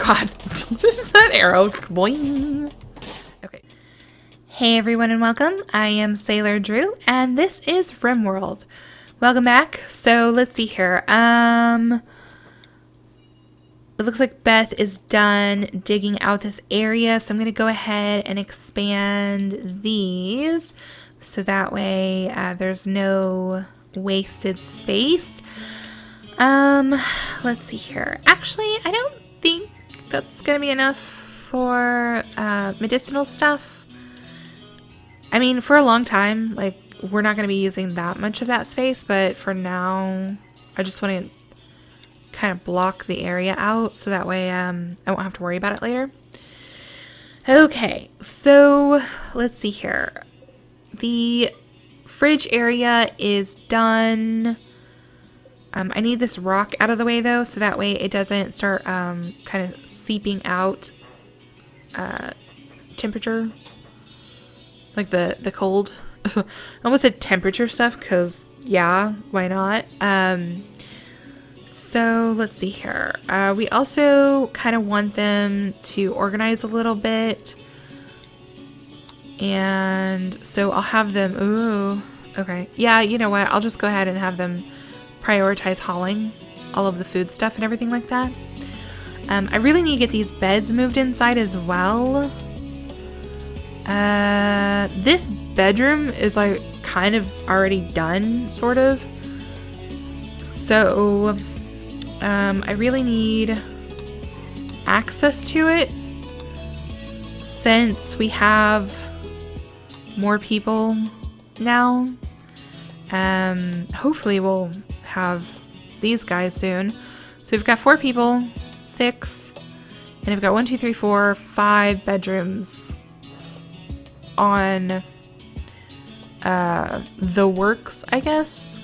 God. Just that arrow. Boing. Okay. Hey everyone and welcome. I am SailorDrew and this is Rimworld. Welcome back. So let's see here. It looks like Beth is done digging out this area, so I'm going to go ahead and expand these so that way there's no wasted space. Let's see here. Actually, I don't think that's going to be enough for medicinal stuff. I mean, for a long time, like, we're not going to be using that much of that space, but for now, I just want to kind of block the area out so that way I won't have to worry about it later. Okay, so let's see here. The fridge area is done. I need this rock out of the way though, so that way it doesn't start kind of seeping out temperature, like the cold. I almost said temperature stuff because yeah, why not? So let's see here. We also kind of want them to organize a little bit. And so I'll have them, ooh, okay. Yeah, you know what? I'll just go ahead and have them prioritize hauling all of the food stuff and everything like that. I really need to get these beds moved inside as well. This bedroom is like kind of already done, sort of. So, I really need access to it since we have more people now. Hopefully we'll have these guys soon. So we've got 4 people, 6, and we've got 1, 2, 3, 4, 5 bedrooms on the works, I guess.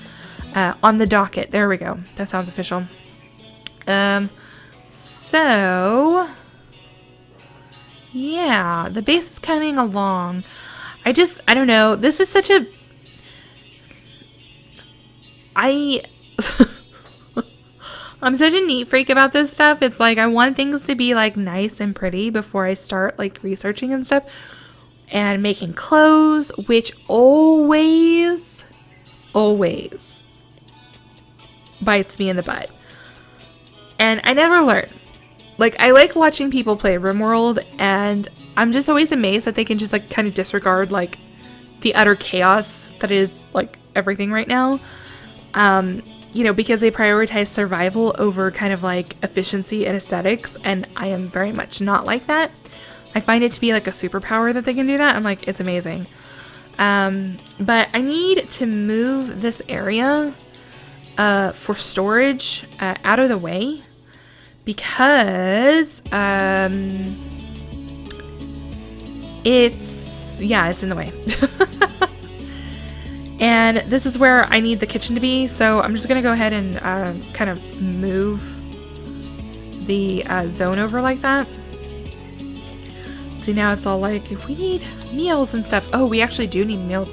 On the docket. There we go. That sounds official. So yeah, the base is coming along. I don't know. This is such a I'm such a neat freak about this stuff. It's like I want things to be like nice and pretty before I start like researching and stuff and making clothes, which always bites me in the butt. And I never learn. Like, I like watching people play Rimworld, and I'm just always amazed that they can just like kind of disregard like the utter chaos that is like everything right now. You know, because they prioritize survival over kind of like efficiency and aesthetics, and I am very much not like that. I find it to be like a superpower that they can do that. I'm like, it's amazing. But I need to move this area for storage out of the way because it's in the way. And this is where I need the kitchen to be, so I'm just gonna go ahead and kind of move the zone over like that. See, now it's all like, if we need meals and stuff. Oh, we actually do need meals.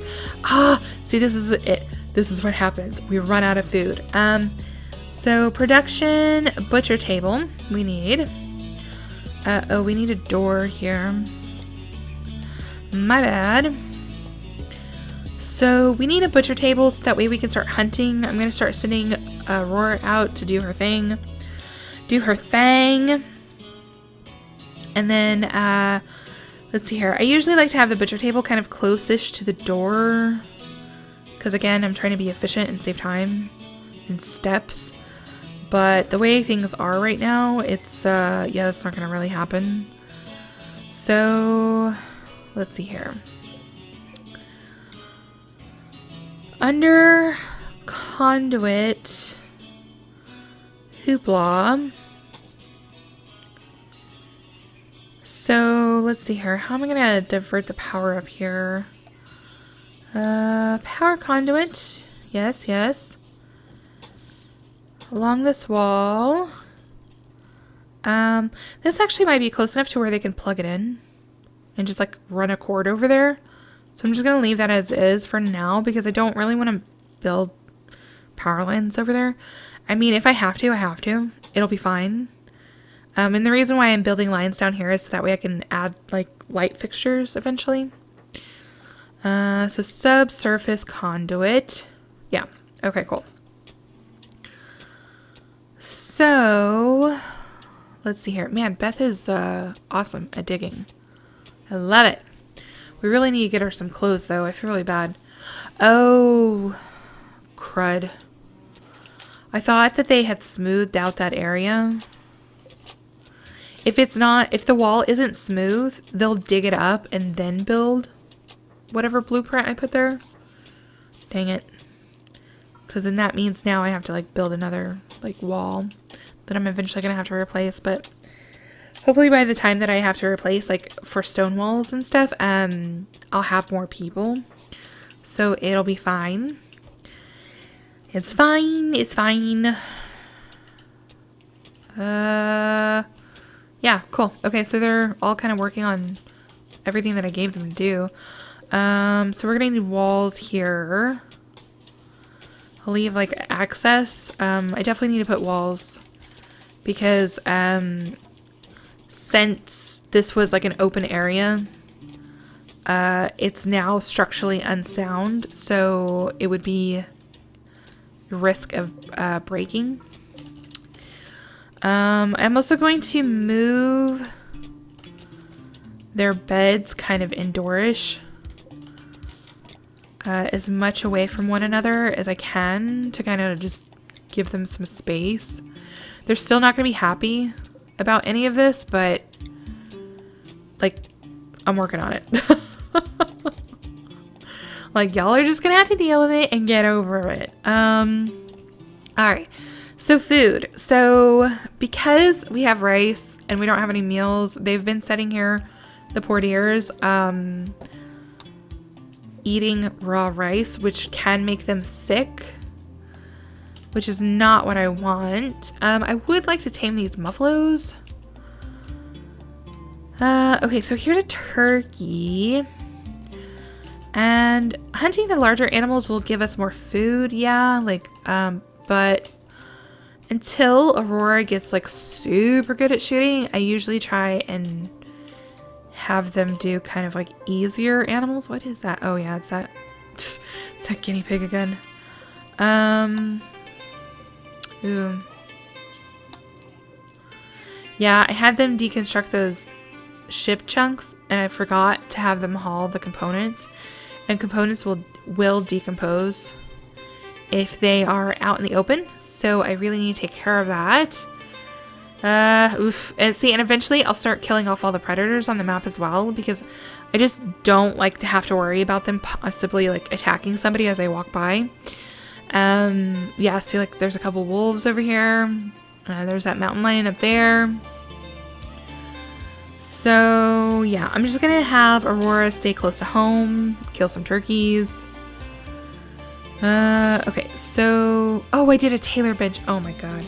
See, this is it. This is what happens. We run out of food. So production, butcher table, we need. Oh, we need a door here. My bad. So we need a butcher table so that way we can start hunting. I'm going to start sending Aurora out to do her thing. And then, let's see here. I usually like to have the butcher table kind of close-ish to the door. Because again, I'm trying to be efficient and save time and steps. But the way things are right now, it's, yeah, that's not going to really happen. So, let's see here. Under conduit hoopla. So let's see here. How am I gonna divert the power up here? Power conduit. Yes. Along this wall. This actually might be close enough to where they can plug it in and just like run a cord over there. So I'm just going to leave that as is for now because I don't really want to build power lines over there. I mean, if I have to, I have to. It'll be fine. And the reason why I'm building lines down here is so that way I can add like light fixtures eventually. So subsurface conduit. Yeah. Okay, cool. So let's see here. Man, Beth is awesome at digging. I love it. We really need to get her some clothes though. I feel really bad. Oh, crud. I thought that they had smoothed out that area. If it's not, if the wall isn't smooth, they'll dig it up and then build whatever blueprint I put there. Dang it. Because then that means now I have to like build another like wall that I'm eventually going to have to replace. But hopefully by the time that I have to replace like for stone walls and stuff, I'll have more people. So it'll be fine. It's fine. It's fine. Yeah, cool. Okay, so they're all kind of working on everything that I gave them to do. So we're gonna need walls here. I'll leave like access. I definitely need to put walls because since this was like an open area, it's now structurally unsound, so it would be risk of breaking. I'm also going to move their beds kind of indoorish, as much away from one another as I can to kind of just give them some space. They're still not going to be happy about any of this, but like I'm working on it. Like y'all are just going to have to deal with it and get over it. All right. So food. So because we have rice and we don't have any meals, they've been sitting here, the poor dears, eating raw rice, which can make them sick, which is not what I want. I would like to tame these buffaloes. Okay, so here's a turkey. And hunting the larger animals will give us more food, yeah, like, but until Aurora gets like super good at shooting, I usually try and have them do kind of like easier animals. What is that? Oh yeah, it's that guinea pig again. Ooh. Yeah, I had them deconstruct those ship chunks and I forgot to have them haul the components, and components will decompose if they are out in the open, so I really need to take care of that. Oof. And see, and eventually I'll start killing off all the predators on the map as well, because I just don't like to have to worry about them possibly like attacking somebody as they walk by. Yeah, see, like there's a couple wolves over here. There's that mountain lion up there. So yeah, I'm just gonna have Aurora stay close to home, kill some turkeys. Okay, so, oh, I did a tailor bench. Oh my god.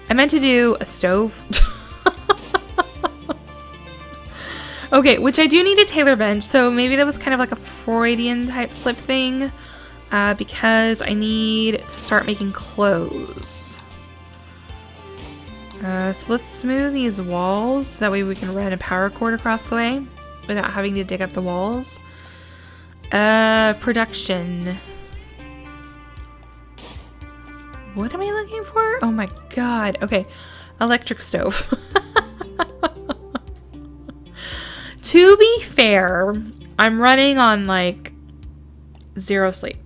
I meant to do a stove. Okay, which I do need a tailor bench, so maybe that was kind of like a Freudian type slip thing, because I need to start making clothes. So let's smooth these walls, so that way we can run a power cord across the way without having to dig up the walls. Production. What am I looking for? Oh my god. Okay. Electric stove. To be fair, I'm running on like 0 sleep.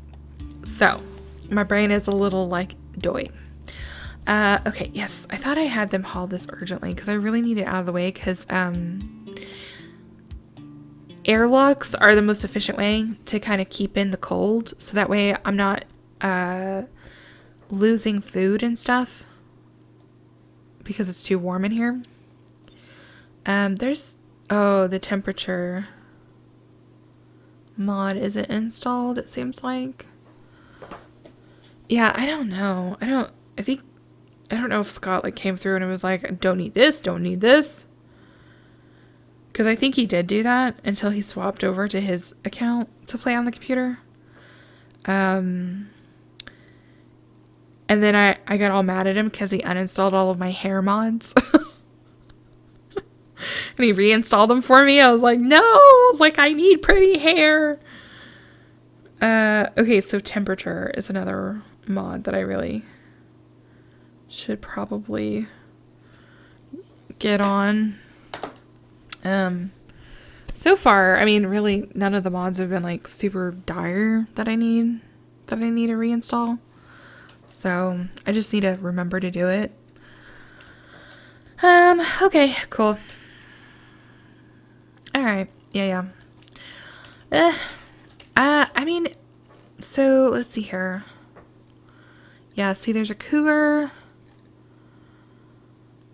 So my brain is a little like doy. Okay, yes. I thought I had them haul this urgently because I really need it out of the way, because airlocks are the most efficient way to kind of keep in the cold. So that way I'm not losing food and stuff because it's too warm in here. There's, oh, the temperature mod isn't installed, it seems like. Yeah, I don't know. I don't know if Scott like came through and it was like, don't need this, don't need this. Because I think he did do that until he swapped over to his account to play on the computer. And then I got all mad at him because he uninstalled all of my hair mods. And he reinstalled them for me. I was like, no. I was like, I need pretty hair. Okay, so temperature is another mod that I really should probably get on. So far, I mean, really, none of the mods have been like super dire that I need to reinstall. So I just need to remember to do it. Okay, cool. All right, yeah. I mean, so let's see here. Yeah, see, there's a cougar.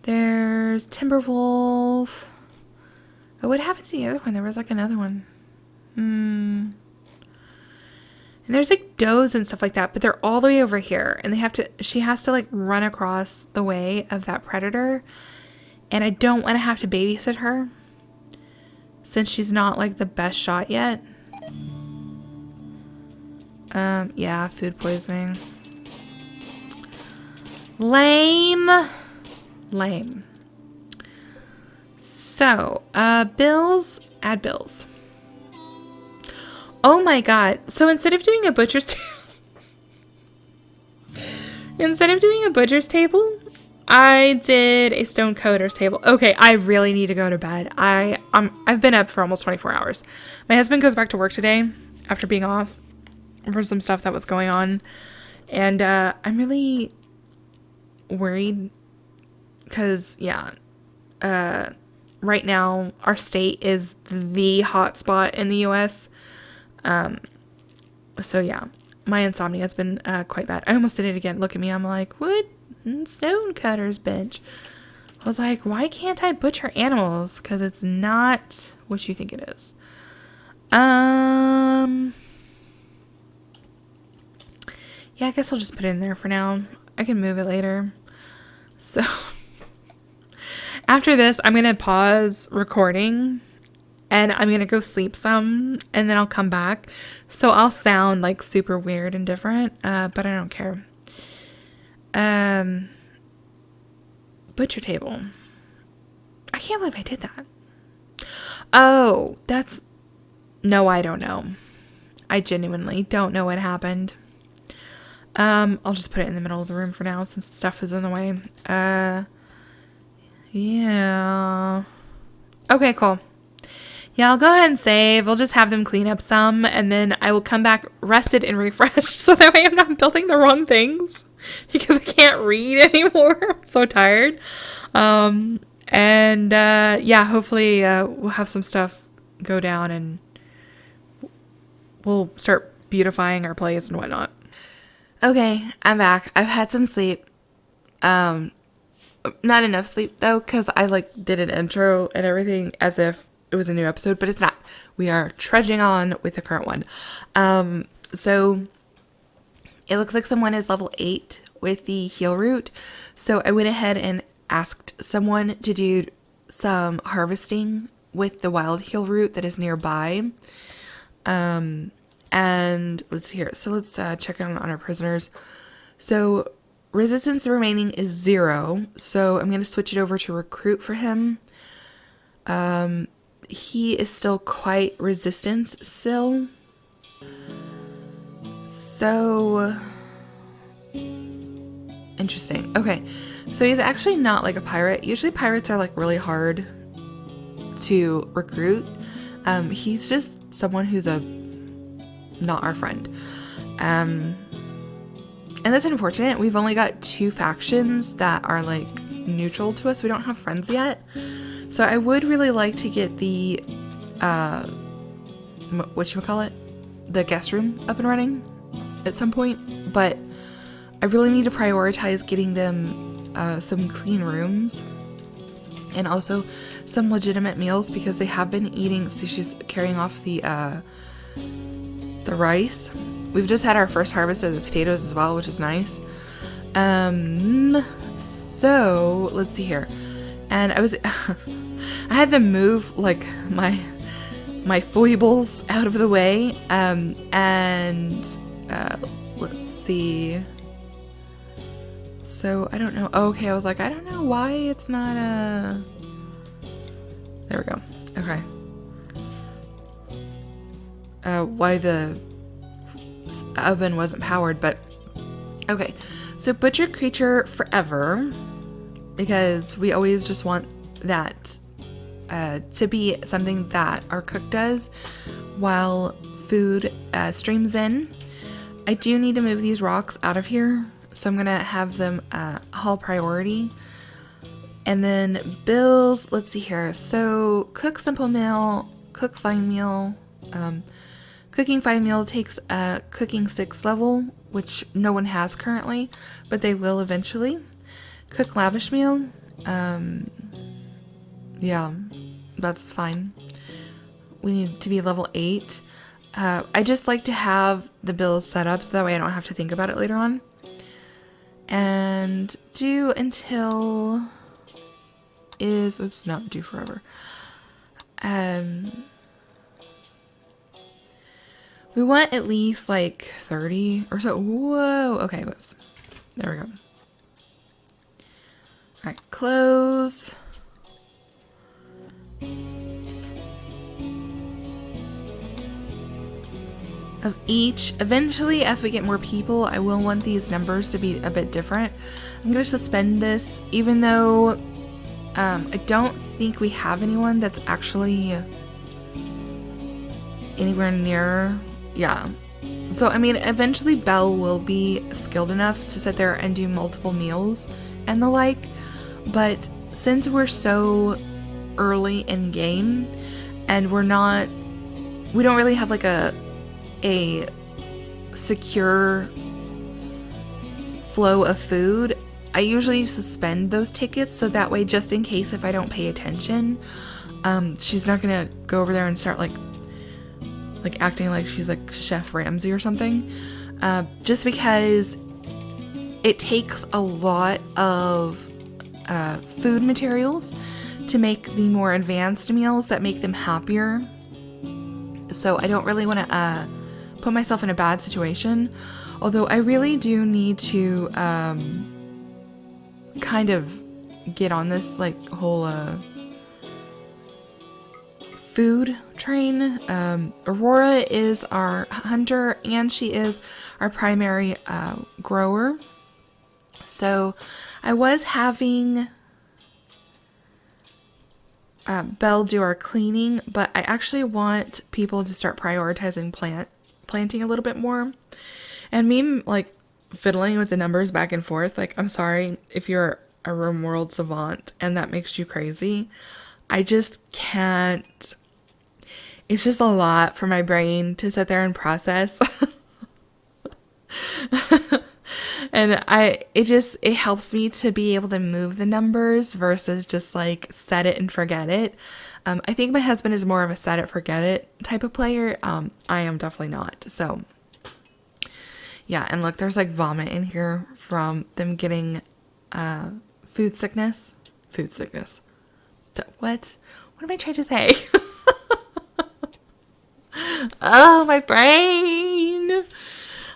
There's Timberwolf. Oh, what happened to the other one? There was like another one. And there's like does and stuff like that, but they're all the way over here, and she has to like run across the way of that predator, and I don't want to have to babysit her since she's not like the best shot yet. Yeah, food poisoning. Lame. So, bills, add bills. Oh my god. So instead of doing a butcher's table, I did a stone coder's table. Okay, I really need to go to bed. I've been up for almost 24 hours. My husband goes back to work today after being off for some stuff that was going on. And I'm really worried because, yeah, right now our state is the hot spot in the US. So yeah, my insomnia has been quite bad. I almost did it again. Look at me. I'm like, what? Stonecutter's bench. I was like, why can't I butcher animals? Because it's not what you think it is. Yeah, I guess I'll just put it in there for now. I can move it later. So after this, I'm going to pause recording and I'm going to go sleep some and then I'll come back. So I'll sound like super weird and different, but I don't care. Butcher table. I can't believe I did that. Oh, no, I don't know. I genuinely don't know what happened. I'll just put it in the middle of the room for now since stuff is in the way. Yeah. Okay, cool. Yeah, I'll go ahead and save. I'll just have them clean up some, and then I will come back rested and refreshed so that way I'm not building the wrong things because I can't read anymore. I'm so tired. Yeah, hopefully we'll have some stuff go down and we'll start beautifying our place and whatnot. Okay, I'm back. I've had some sleep. Not enough sleep though, because I did an intro and everything as if it was a new episode, but it's not. We are trudging on with the current one. So it looks like someone is level 8 with the heal root. So I went ahead and asked someone to do some harvesting with the wild heal root that is nearby. And let's see here. So let's check on our prisoners. So resistance remaining is 0. So I'm going to switch it over to recruit for him. He is still quite resistant still. So interesting. Okay. So he's actually not like a pirate. Usually pirates are really hard to recruit. He's just someone who's not our friend. And that's unfortunate. We've only got 2 factions that are neutral to us. We don't have friends yet. So I would really like to get the the guest room up and running at some point, but I really need to prioritize getting them some clean rooms and also some legitimate meals because they have been eating. See, she's carrying off the rice. We've just had our first harvest of the potatoes as well, which is nice. So let's see here. And I had them move my foibles out of the way. Let's see. So I don't know. Oh, okay, I was like, I don't know why it's not There we go. Okay. Why the oven wasn't powered, but okay. So butcher creature forever, because we always just want that to be something that our cook does while food streams in. I do need to move these rocks out of here, so I'm gonna have them haul priority. And then bills, let's see here. So cook simple meal, cook fine meal. Cooking fine meal takes a cooking 6 level, which no one has currently, but they will eventually. Cook lavish meal, yeah, that's fine. We need to be level 8. I just like to have the bills set up so that way I don't have to think about it later on. And do until is, oops, not do forever. We want at least like 30 or so. Whoa. Okay, whoops. There we go. All right, close. Of each. Eventually, as we get more people, I will want these numbers to be a bit different. I'm going to suspend this, even though I don't think we have anyone that's actually anywhere near. Yeah. So, I mean, eventually Belle will be skilled enough to sit there and do multiple meals and the like. But since we're so early in game and we don't really have like a secure flow of food, I usually suspend those tickets so that way, just in case if I don't pay attention, she's not gonna go over there and start like acting like she's like Chef Ramsay or something, just because it takes a lot of food materials to make the more advanced meals that make them happier. So I don't really want to put myself in a bad situation, although I really do need to kind of get on this like whole food train. Aurora is our hunter and she is our primary grower. So I was having Belle do our cleaning, but I actually want people to start prioritizing planting a little bit more. And me like fiddling with the numbers back and forth, like, I'm sorry if you're a Rimworld savant and that makes you crazy. I just can't. It's just a lot for my brain to sit there and process. And it helps me to be able to move the numbers versus just like set it and forget it. I think my husband is more of a set it, forget it type of player. I am definitely not. So yeah. And look, there's like vomit in here from them getting, food sickness. What am I trying to say? Oh, my brain.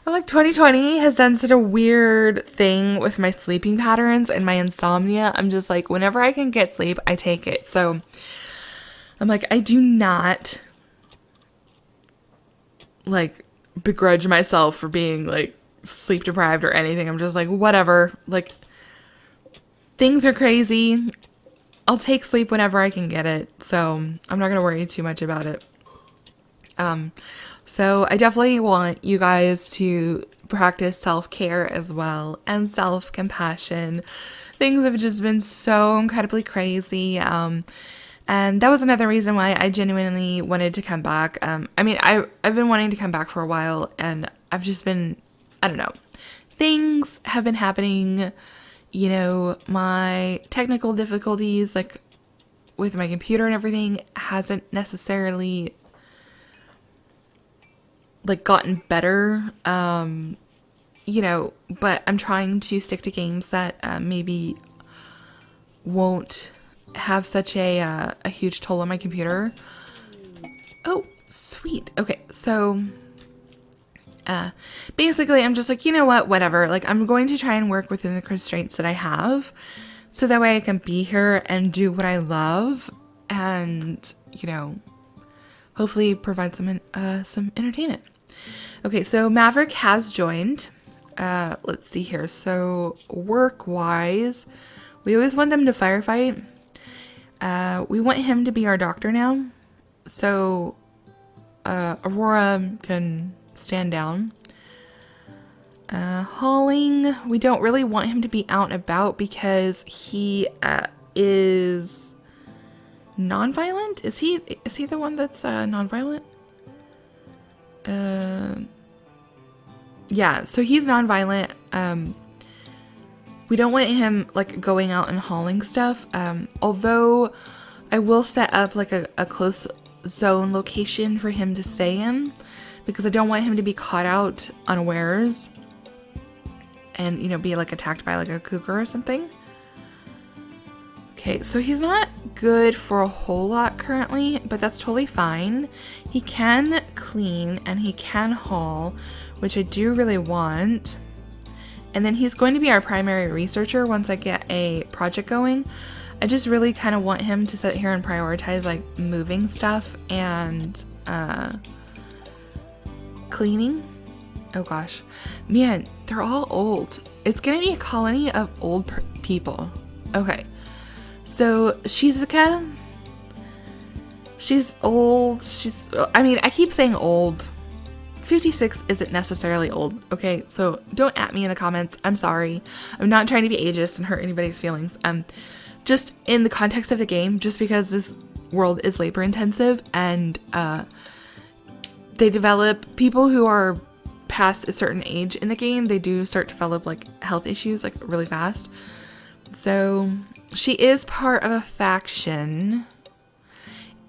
I'm like, 2020 has done such a weird thing with my sleeping patterns and my insomnia. I'm just like, whenever I can get sleep, I take it. So I'm like, I do not like begrudge myself for being like sleep deprived or anything. I'm just like, whatever. Like, things are crazy. I'll take sleep whenever I can get it. So I'm not going to worry too much about it. So I definitely want you guys to practice self-care as well and self-compassion. Things have just been so incredibly crazy. And that was another reason why I genuinely wanted to come back. I mean, I've been wanting to come back for a while and I've just been, I don't know, things have been happening, you know, my technical difficulties, like with my computer and everything hasn't necessarily like gotten better, you know, but I'm trying to stick to games that maybe won't have such a huge toll on my computer. Oh, sweet. Okay, so basically I'm just like, you know what, whatever. Like, I'm going to try and work within the constraints that I have so that way I can be here and do what I love and, you know, hopefully provide some entertainment. Okay, so Maverick has joined. Let's see here. So work-wise, we always want them to firefight. We want him to be our doctor now. So Aurora can stand down. Hauling, we don't really want him to be out and about because he is non-violent. Is he the one that's non-violent? Yeah, so he's non-violent. We don't want him like going out and hauling stuff. Although I will set up like a close zone location for him to stay in, because I don't want him to be caught out unawares and, you know, be like attacked by like a cougar or something. Okay, so he's not good for a whole lot currently, but that's totally fine. He can clean and he can haul, which I do really want. And then he's going to be our primary researcher once I get a project going. I just really kind of want him to sit here and prioritize like moving stuff and cleaning. Oh gosh, man, they're all old. It's gonna be a colony of old people. Okay, so Shizuka, she's old. I mean, I keep saying old. 56 isn't necessarily old, okay? So don't at me in the comments. I'm sorry. I'm not trying to be ageist and hurt anybody's feelings. Just in the context of the game, just because this world is labor intensive and they develop people who are past a certain age in the game, they do start to develop like health issues like really fast. So she is part of a faction.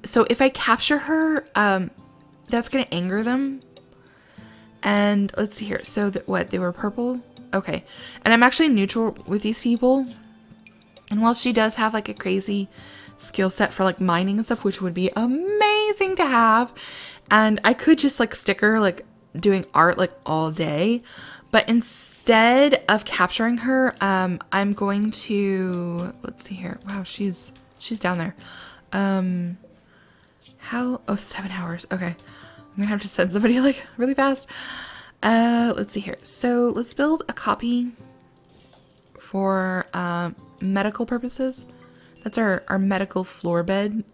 So if I capture her, that's gonna anger them. And let's see here. So they were purple? Okay. And I'm actually neutral with these people. And while she does have like a crazy skill set for like mining and stuff, which would be amazing to have, and I could just like stick her like doing art like all day, but instead of capturing her, I'm going to, let's see here. Wow, she's down there. Oh, 7 hours. Okay. I'm gonna have to send somebody like really fast. Let's see here. So let's build a copy for medical purposes. That's our medical floor bed.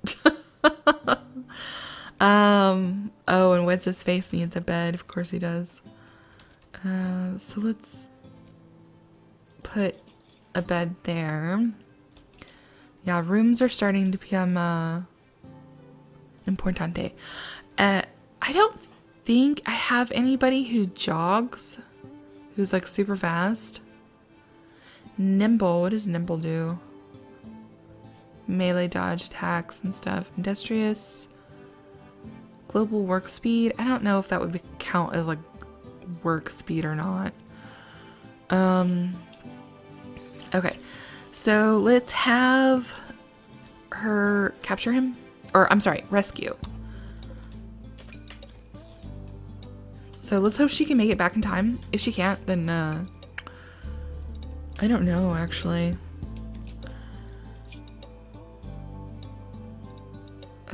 Oh, and what's his face needs a bed. Of course he does. So let's put a bed there. Yeah, rooms are starting to become importante. I don't think I have anybody who jogs, who's like super fast. Nimble, what does Nimble do? Melee dodge attacks and stuff. Industrious. Global work speed. I don't know if that would count as like work speed or not. Okay. So let's have her capture him. Or I'm sorry, rescue. So let's hope she can make it back in time. If she can't, then I don't know actually.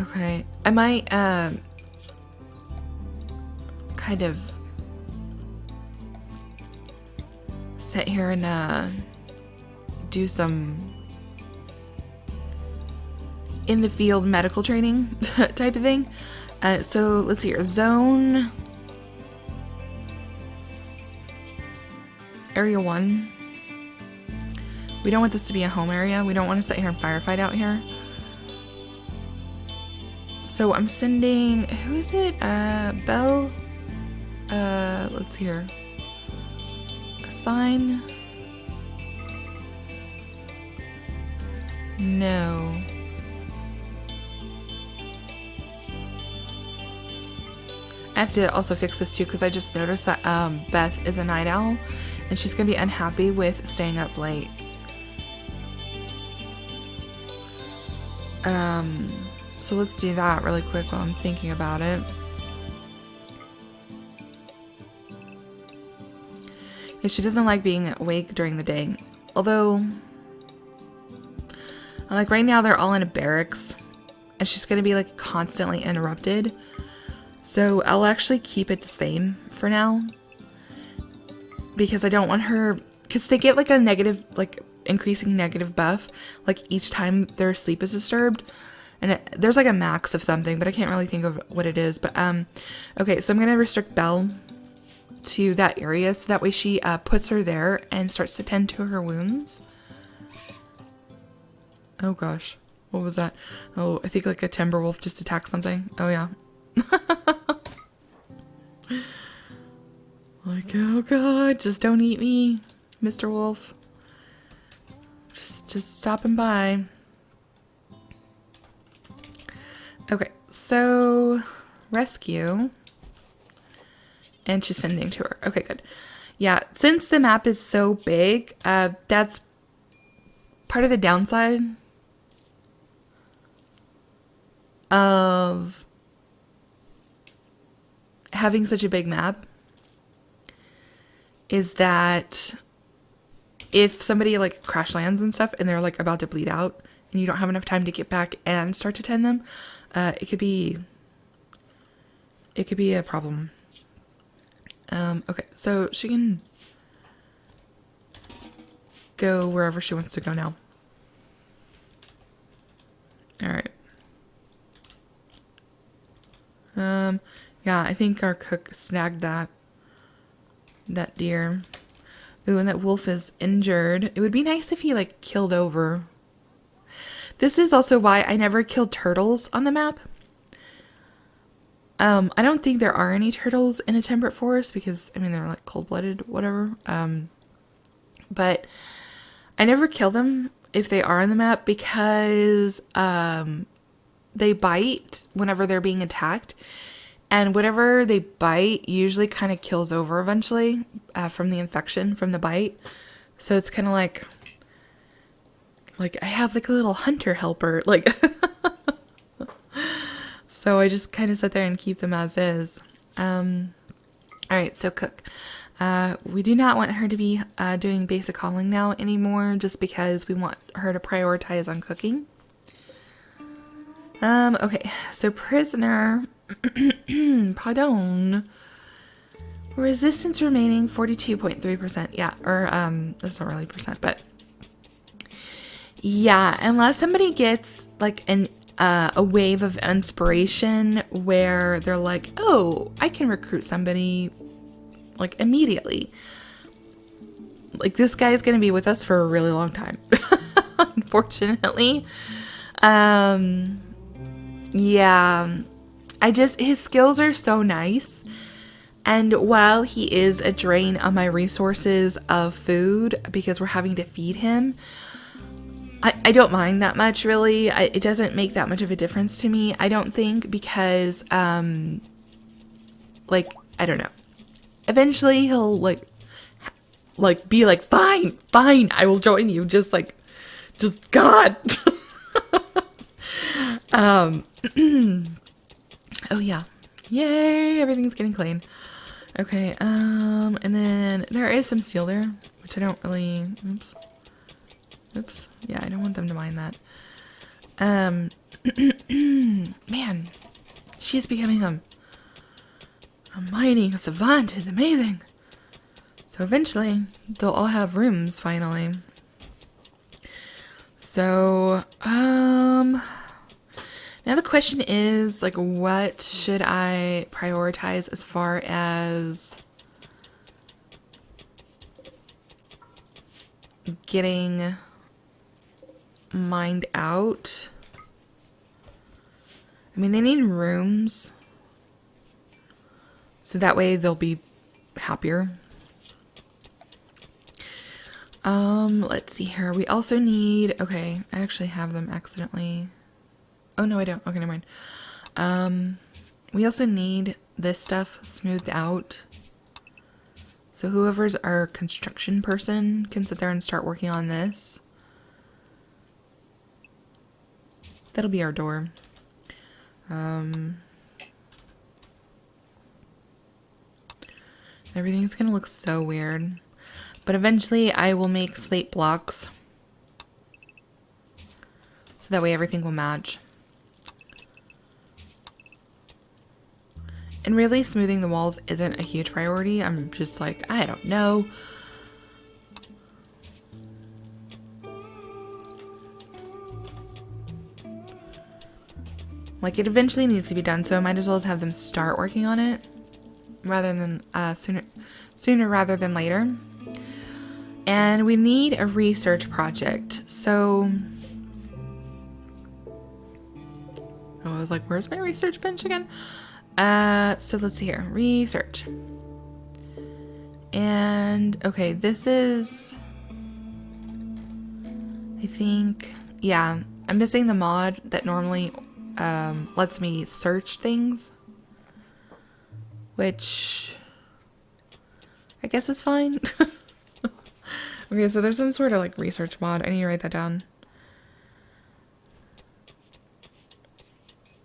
Okay, I might kind of sit here and do some in the field medical training type of thing. So let's see here. Zone Area 1. We don't want this to be a home area. We don't want to sit here and firefight out here. So I'm sending, who is it? Belle? Let's see here. Assign. No. I have to also fix this too, because I just noticed that Beth is a night owl and she's gonna be unhappy with staying up late. So let's do that really quick while I'm thinking about it. Yeah, she doesn't like being awake during the day. Although, like right now they're all in a barracks. and she's going to be like constantly interrupted. So I'll actually keep it the same for now, because I don't want her, because they get like a negative, like increasing negative buff like each time their sleep is disturbed, and there's like a max of something, but I can't really think of what it is. But okay, so I'm gonna restrict Belle to that area so that way she puts her there and starts to tend to her wounds. Oh gosh, what was that? Oh, I think like a timber wolf just attacked something. Oh yeah. Like, oh god, just don't eat me, Mr. Wolf. Just stopping by. Okay, so rescue. And she's sending to her. Okay, good. Yeah, since the map is so big, that's part of the downside of having such a big map, is that if somebody like crash lands and stuff and they're like about to bleed out and you don't have enough time to get back and start to tend them, it could be a problem. Okay, so she can go wherever she wants to go now. All right. Yeah, I think our cook snagged that deer. Ooh, and that wolf is injured. It would be nice if he like killed over. This is also why I never killed turtles on the map. I don't think there are any turtles in a temperate forest because, I mean, they're like cold-blooded, whatever. But I never kill them if they are on the map because they bite whenever they're being attacked. And whatever they bite usually kind of kills over eventually from the infection from the bite. So it's kind of like I have like a little hunter helper, like. So I just kind of sit there and keep them as is. All right, so cook. We do not want her to be doing basic hauling now anymore, just because we want her to prioritize on cooking. Okay, so prisoner. Pardon. Resistance remaining 42.3%. Yeah, or that's not really percent, but yeah, unless somebody gets like a wave of inspiration where they're like, oh, I can recruit somebody like immediately. Like this guy is going to be with us for a really long time. Unfortunately. Yeah, his skills are so nice. And while he is a drain on my resources of food because we're having to feed him, I don't mind that much, really. It doesn't make that much of a difference to me, I don't think, because, like, I don't know. Eventually he'll, like, be like, fine, I will join you. Just God. Oh, yeah. Yay, everything's getting clean. Okay, and then there is some steel there, which I don't really, oops. Yeah, I don't want them to mind that. Man, she's becoming a mining savant. Is amazing. So eventually, they'll all have rooms, finally. So, now the question is, like, what should I prioritize as far as getting mined out? I mean, they need rooms, so that way they'll be happier. Let's see here. We also need, okay, I actually have them accidentally. Oh, no, I don't. Okay, never mind. We also need this stuff smoothed out. So whoever's our construction person can sit there and start working on this. That'll be our door. Everything's gonna look so weird. But eventually I will make slate blocks. So that way everything will match. And really, smoothing the walls isn't a huge priority. I'm just like, I don't know. Like, it eventually needs to be done, so I might as well have them start working on it rather than sooner rather than later. And we need a research project. So, I was like, where's my research bench again? So let's see here. Research. And okay, this is, I think, yeah, I'm missing the mod that normally lets me search things, which I guess is fine. Okay, so there's some sort of like research mod. I need to write that down.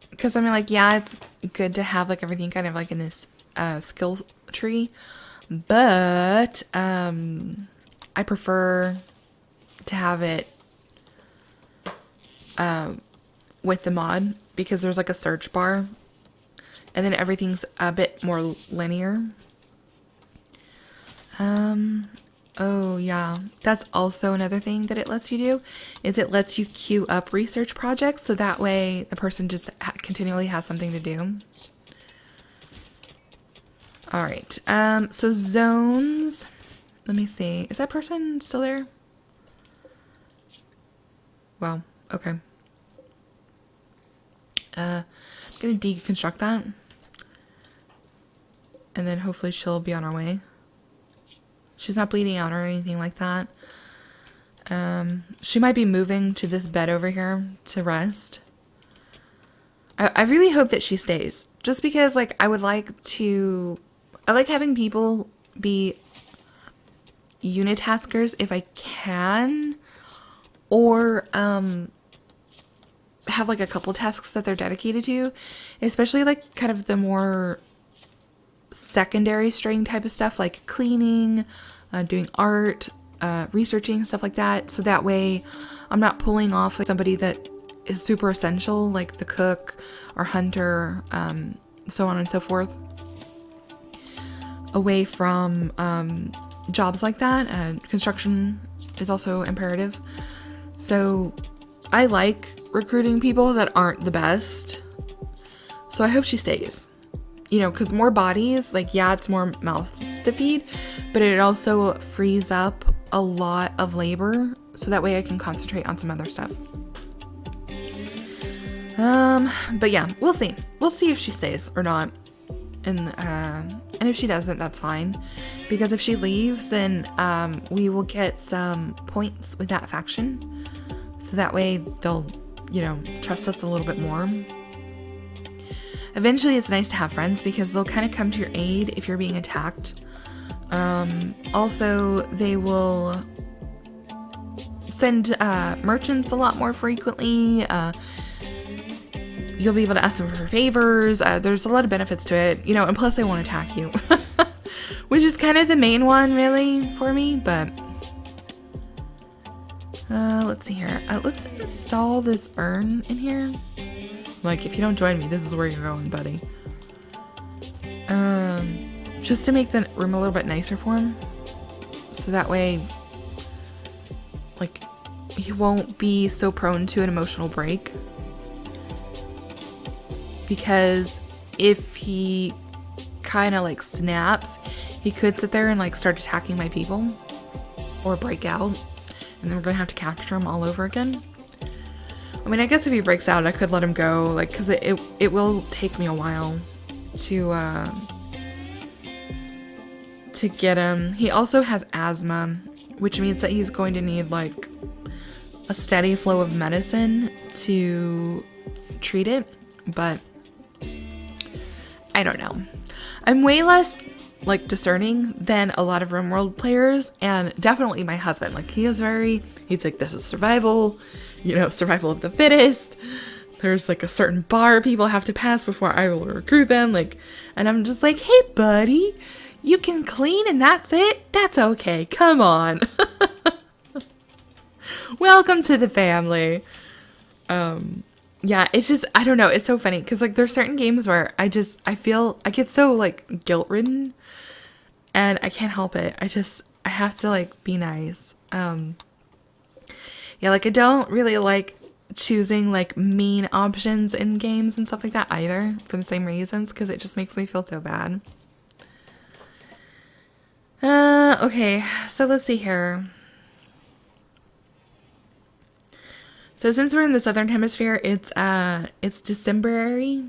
Because I mean, like, yeah, it's good to have like everything kind of like in this skill tree, but I prefer to have it with the mod, because there's like a search bar and then everything's a bit more linear. Oh yeah, that's also another thing that it lets you do, is it lets you queue up research projects, so that way the person just continually has something to do. All right, so zones, let me see, is that person still there? Wow, okay. I'm gonna deconstruct that, and then hopefully she'll be on her way. She's not bleeding out or anything like that. She might be moving to this bed over here to rest. I really hope that she stays, just because like I like having people be unitaskers if I can, or have like a couple tasks that they're dedicated to, especially like kind of the more secondary string type of stuff, like cleaning, doing art, researching, stuff like that. So that way I'm not pulling off like somebody that is super essential, like the cook or hunter, so on and so forth, away from jobs like that. Construction is also imperative. So I like recruiting people that aren't the best. So I hope she stays. You know, because more bodies, like, yeah, it's more mouths to feed, but it also frees up a lot of labor, so that way I can concentrate on some other stuff. But yeah, we'll see. We'll see if she stays or not. And if she doesn't, that's fine. Because if she leaves, then we will get some points with that faction. So that way they'll, you know, trust us a little bit more. Eventually, it's nice to have friends because they'll kind of come to your aid if you're being attacked. Also, they will send merchants a lot more frequently. You'll be able to ask them for favors. There's a lot of benefits to it, you know, and plus they won't attack you, which is kind of the main one really for me. But let's see here. Let's install this urn in here. Like, if you don't join me, this is where you're going, buddy. Just to make the room a little bit nicer for him. So that way, like, he won't be so prone to an emotional break. Because if he kind of, like, snaps, he could sit there and, like, start attacking my people. Or break out. And then we're gonna have to capture him all over again. I mean, I guess if he breaks out, I could let him go, like, because it will take me a while to get him. He also has asthma, which means that he's going to need, like, a steady flow of medicine to treat it, but I don't know. I'm way less, like, discerning than a lot of Rimworld players, and definitely my husband. Like, he's like, this is survival, you know, survival of the fittest. There's, like, a certain bar people have to pass before I will recruit them, like, and I'm just like, hey, buddy, you can clean and that's it? That's okay, come on. Welcome to the family. Yeah, it's just, I don't know. It's so funny because like there's certain games where I feel, I get so like guilt ridden and I can't help it. I have to like be nice. Yeah, like I don't really like choosing like mean options in games and stuff like that either for the same reasons because it just makes me feel so bad. Okay, so let's see here. So since we're in the southern hemisphere, it's Decemberary.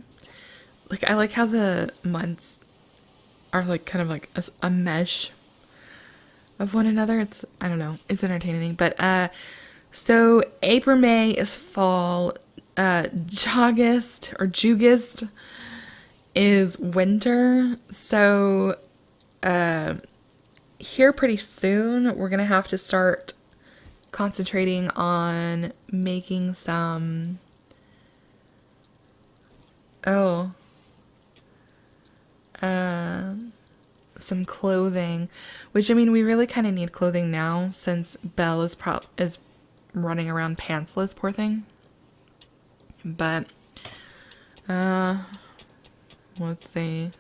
Like I like how the months are like kind of like a mesh of one another. It's, I don't know, it's entertaining. But so April, May is fall. Jugist or Jugist is winter. So here pretty soon we're gonna have to start concentrating on making some some clothing, which I mean we really kind of need clothing now since Belle is running around pantsless, poor thing. But let's see.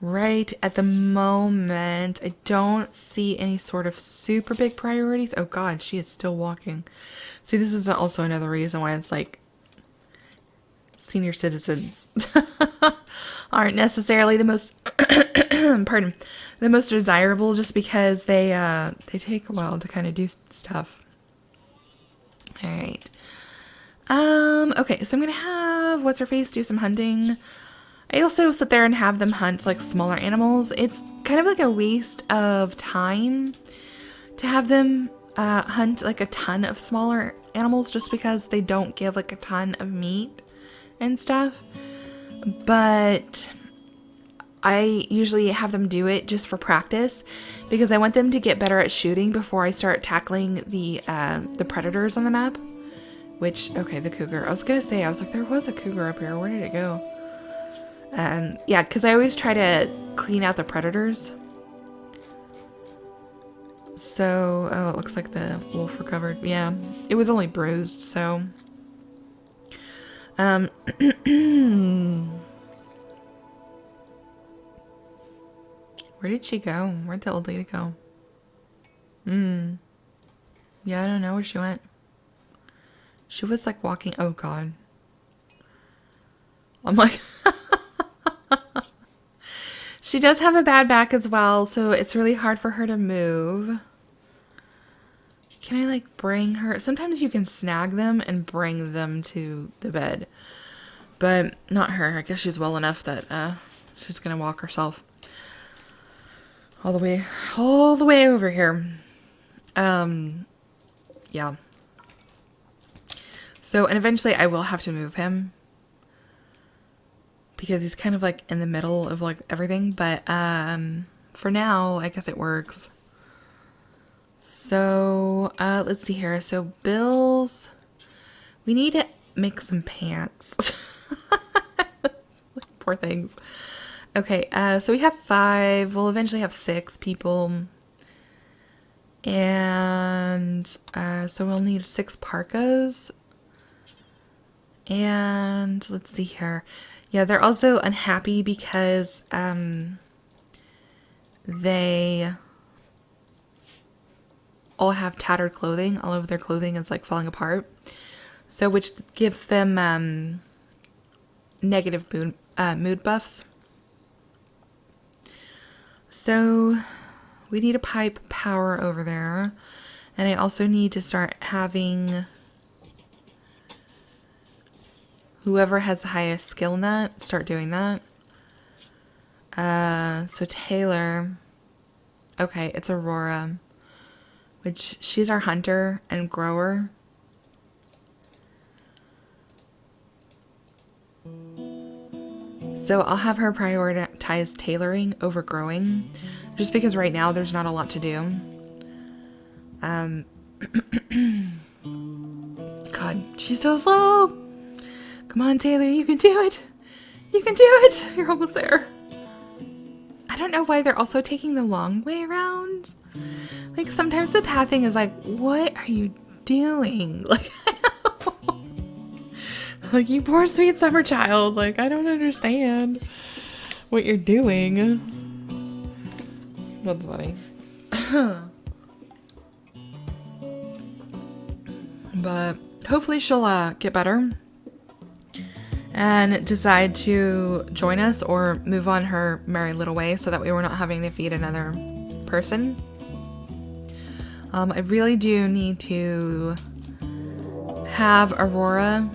Right at the moment, I don't see any sort of super big priorities. Oh god, she is still walking. See, this is also another reason why it's like senior citizens aren't necessarily the most pardon, the most desirable just because they take a while to kind of do stuff. All right. Okay, so I'm gonna have what's her face do some hunting. I also sit there and have them hunt like smaller animals. It's kind of like a waste of time to have them hunt like a ton of smaller animals just because they don't give like a ton of meat and stuff. But I usually have them do it just for practice because I want them to get better at shooting before I start tackling the predators on the map. Which, okay, the cougar. I was gonna say, I was like, there was a cougar up here. Where did it go? Yeah, because I always try to clean out the predators. So, oh, it looks like the wolf recovered. Yeah, it was only bruised, so. Where did she go? Where'd the old lady go? Yeah, I don't know where she went. She was like walking. Oh god. I'm like. She does have a bad back as well, so it's really hard for her to move. Can I like bring her? Sometimes you can snag them and bring them to the bed. But not her. I guess she's well enough that she's gonna walk herself. All the way over here. Yeah. So, and eventually I will have to move him. Because he's kind of like in the middle of like everything. But for now, I guess it works. So, let's see here. So, Bill's... We need to make some pants. Poor things. Okay, so we have 5. We'll eventually have 6 people. And so we'll need 6 parkas. And let's see here. Yeah, they're also unhappy because they all have tattered clothing. All of their clothing is like falling apart. So which gives them negative mood buffs. So we need to pipe power over there. And I also need to start having whoever has the highest skill in that, start doing that. So Taylor, okay, it's Aurora, which she's our hunter and grower. So I'll have her prioritize tailoring over growing, just because right now there's not a lot to do. God, she's so slow. Come on, Taylor, you can do it. You can do it. You're almost there. I don't know why they're also taking the long way around. Like, sometimes the pathing is like, what are you doing? Like, Like, you poor sweet summer child. Like, I don't understand what you're doing. That's funny. But hopefully she'll get better and decide to join us or move on her merry little way so that way we're not having to feed another person. I really do need to have Aurora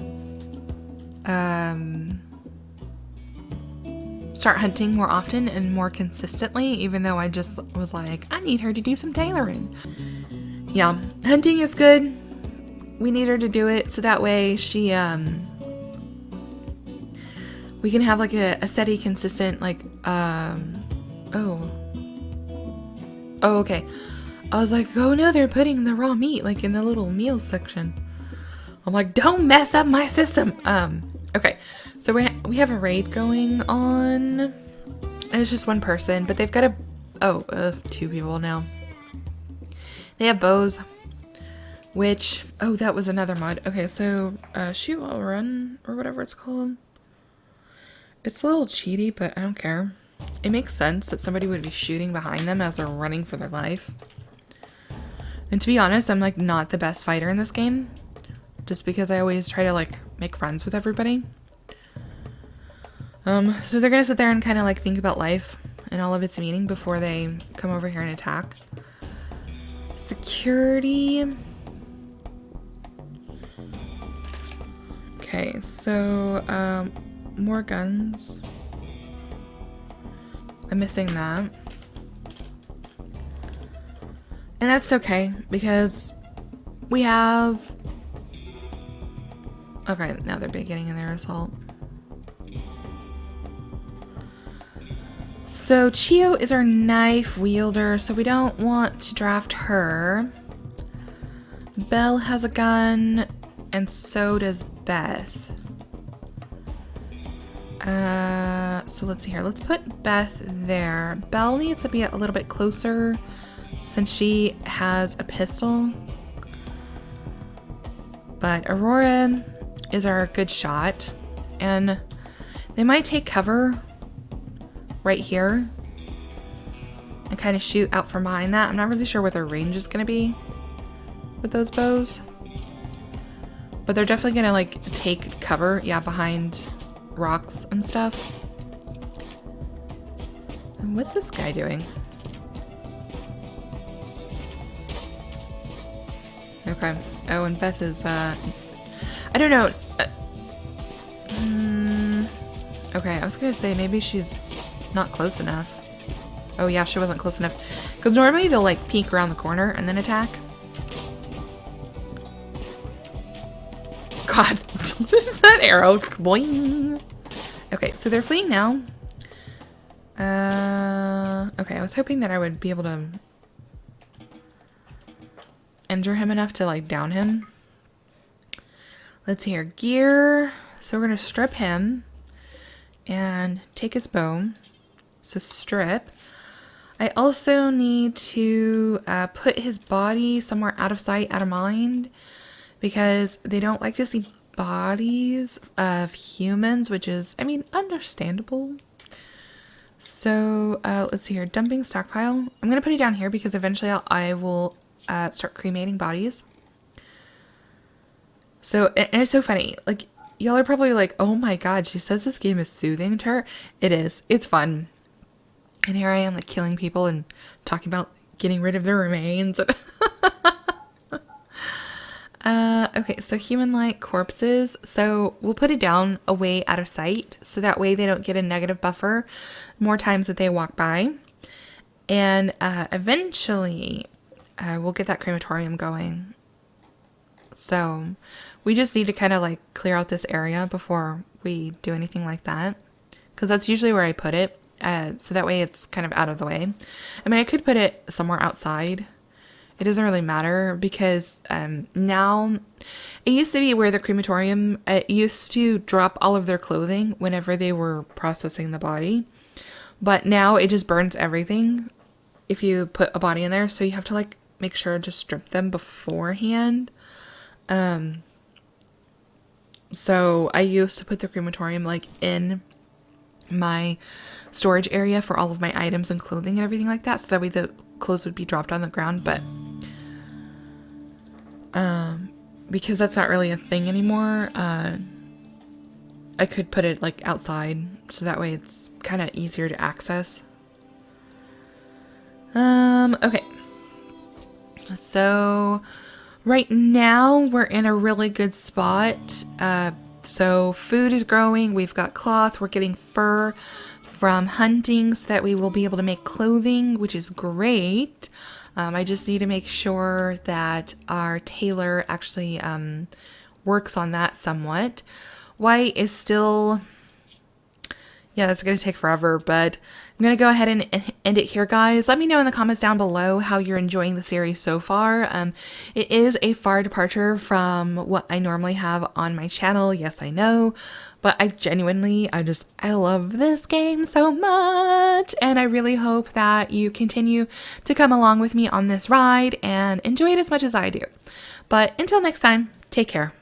start hunting more often and more consistently, even though I just was like, I need her to do some tailoring. Yeah, hunting is good. We need her to do it so that way she we can have like a steady, consistent, like okay. I was like, oh no, they're putting the raw meat like in the little meals section. I'm like, don't mess up my system. Okay, so we have a raid going on, and it's just one person, but they've got two people now. They have bows, which, that was another mod. Okay, so shoot while run or whatever it's called. It's a little cheaty, but I don't care. It makes sense that somebody would be shooting behind them as they're running for their life. And to be honest, I'm like not the best fighter in this game, just because I always try to like make friends with everybody. So they're gonna sit there and kind of like think about life and all of its meaning before they come over here and attack. Security. Okay, so more guns. I'm missing that. And that's okay, because we have... Okay, now they're beginning in their assault. So Chio is our knife wielder, so we don't want to draft her. Belle has a gun, and so does Beth. So let's see here. Let's put Beth there. Belle needs to be a little bit closer since she has a pistol. But Aurora is our good shot. And they might take cover right here and kind of shoot out from behind that. I'm not really sure what their range is going to be with those bows. But they're definitely going to like take cover, yeah, behind rocks and stuff. And what's this guy doing? Okay. Oh, and Beth is, I don't know. Okay, I was gonna say maybe she's not close enough. Oh yeah, she wasn't close enough. Because normally they'll like peek around the corner and then attack. God, just that arrow. Boing. Okay, so they're fleeing now. Okay, I was hoping that I would be able to injure him enough to like down him. Let's see here. Gear. So we're gonna strip him and take his bow. So strip. I also need to put his body somewhere out of sight, out of mind, because they don't like to see bodies of humans, which is, I mean, understandable. So let's see here. Dumping stockpile. I'm gonna put it down here because eventually I will start cremating bodies. So, and it's so funny. Like, y'all are probably like, oh my god, she says this game is soothing to her. It is. It's fun. And here I am, like, killing people and talking about getting rid of their remains. Okay, so human-like corpses. So we'll put it down away out of sight, so that way they don't get a negative buffer more times that they walk by. And eventually, we'll get that crematorium going. So we just need to kind of like clear out this area before we do anything like that, because that's usually where I put it. So that way it's kind of out of the way. I mean, I could put it somewhere outside. It doesn't really matter because now it used to be where the crematorium used to drop all of their clothing whenever they were processing the body. But now it just burns everything if you put a body in there. So you have to like make sure to strip them beforehand. So I used to put the crematorium like in my storage area for all of my items and clothing and everything like that, so that way the clothes would be dropped on the ground. But because that's not really a thing anymore, I could put it like outside, so that way it's kind of easier to access. Okay. So right now we're in a really good spot. So food is growing, we've got cloth, we're getting fur from hunting so that we will be able to make clothing, which is great. I just need to make sure that our tailor actually works on that somewhat. White is still... yeah, that's going to take forever, but I'm going to go ahead and end it here, guys. Let me know in the comments down below how you're enjoying the series so far. It is a far departure from what I normally have on my channel. Yes, I know, but I love this game so much, and I really hope that you continue to come along with me on this ride and enjoy it as much as I do. But until next time, take care.